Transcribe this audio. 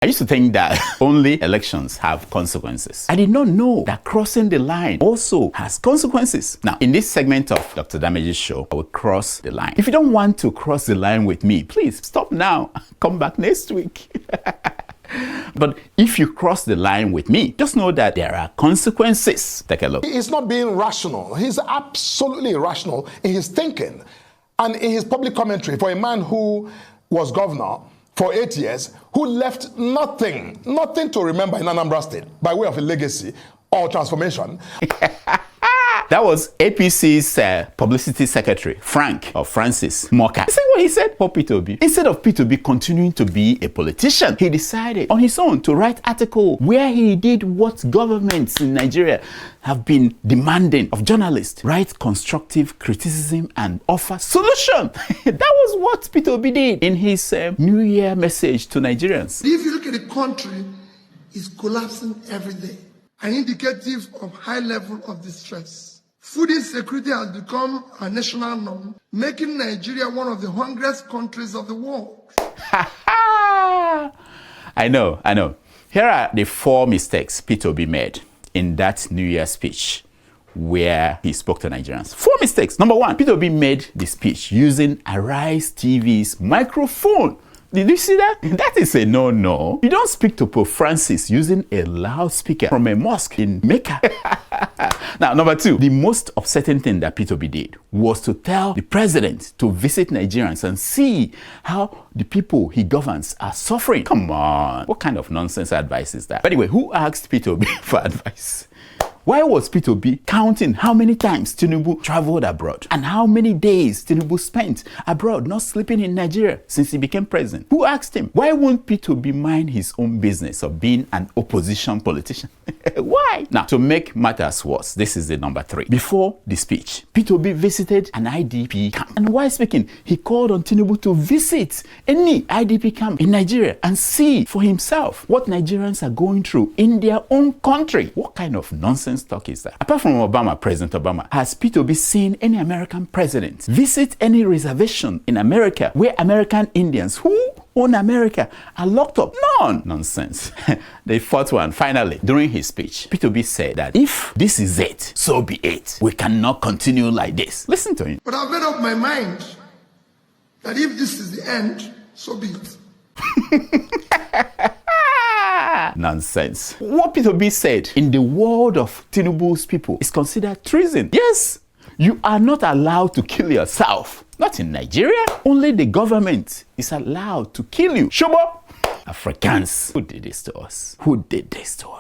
I used to think that only elections have consequences. I did not know that crossing the line also has consequences. Now, in this segment of Dr. Damage's show, I will cross the line. If you don't want to cross the line with me, please stop now. Come back next week. But if you cross the line with me, just know that there are consequences. Take a look. He's not being rational. He's absolutely irrational in his thinking and in his public commentary for a man who was governor for 8 years, who left nothing to remember in Anambra State by way of a legacy or transformation. That was APC's publicity secretary, Francis Moka. See what he said for Peter Obi? Instead of Peter Obi continuing to be a politician, he decided on his own to write article where he did what governments in Nigeria have been demanding of journalists: write constructive criticism and offer solution. That was what Peter Obi did in his New Year message to Nigerians. If you look at the country, it's collapsing every day, an indicative of high level of distress. Food insecurity has become a national norm, making Nigeria one of the hungriest countries of the world. I know. Here are the 4 mistakes Peter Obi made in that New Year speech where he spoke to Nigerians. 4 mistakes. Number 1, Peter Obi made the speech using Arise TV's microphone. Did you see that? That is a no-no. You don't speak to Pope Francis using a loudspeaker from a mosque in Mecca. Now, number 2, the most upsetting thing that Peter Obi did was to tell the president to visit Nigerians and see how the people he governs are suffering. Come on. What kind of nonsense advice is that? By the way, who asked Peter Obi for advice? Why was Peter Obi counting how many times Tinubu traveled abroad and how many days Tinubu spent abroad not sleeping in Nigeria since he became president? Who asked him? Why won't Peter Obi mind his own business of being an opposition politician? Why? Now, to make matters worse, this is the number 3. Before the speech, Peter Obi visited an IDP camp. And while speaking, he called on Tinubu to visit any IDP camp in Nigeria and see for himself what Nigerians are going through in their own country. What kind of nonsense talk is that? Apart from President Obama, has Peter Obi seen any American president visit any reservation in America where American Indians who own America are locked up? None. Nonsense. The 4th one, finally, during his speech, Peter Obi said that if this is it, so be it. We cannot continue like this. Listen to him. But I've made up my mind that if this is the end, so be it. Nonsense. What Peter Obi said in the world of Tinubu's people is considered treason. Yes, you are not allowed to kill yourself. Not in Nigeria. Only the government is allowed to kill you. Shobo! Africans. Who did this to us? Who did this to us?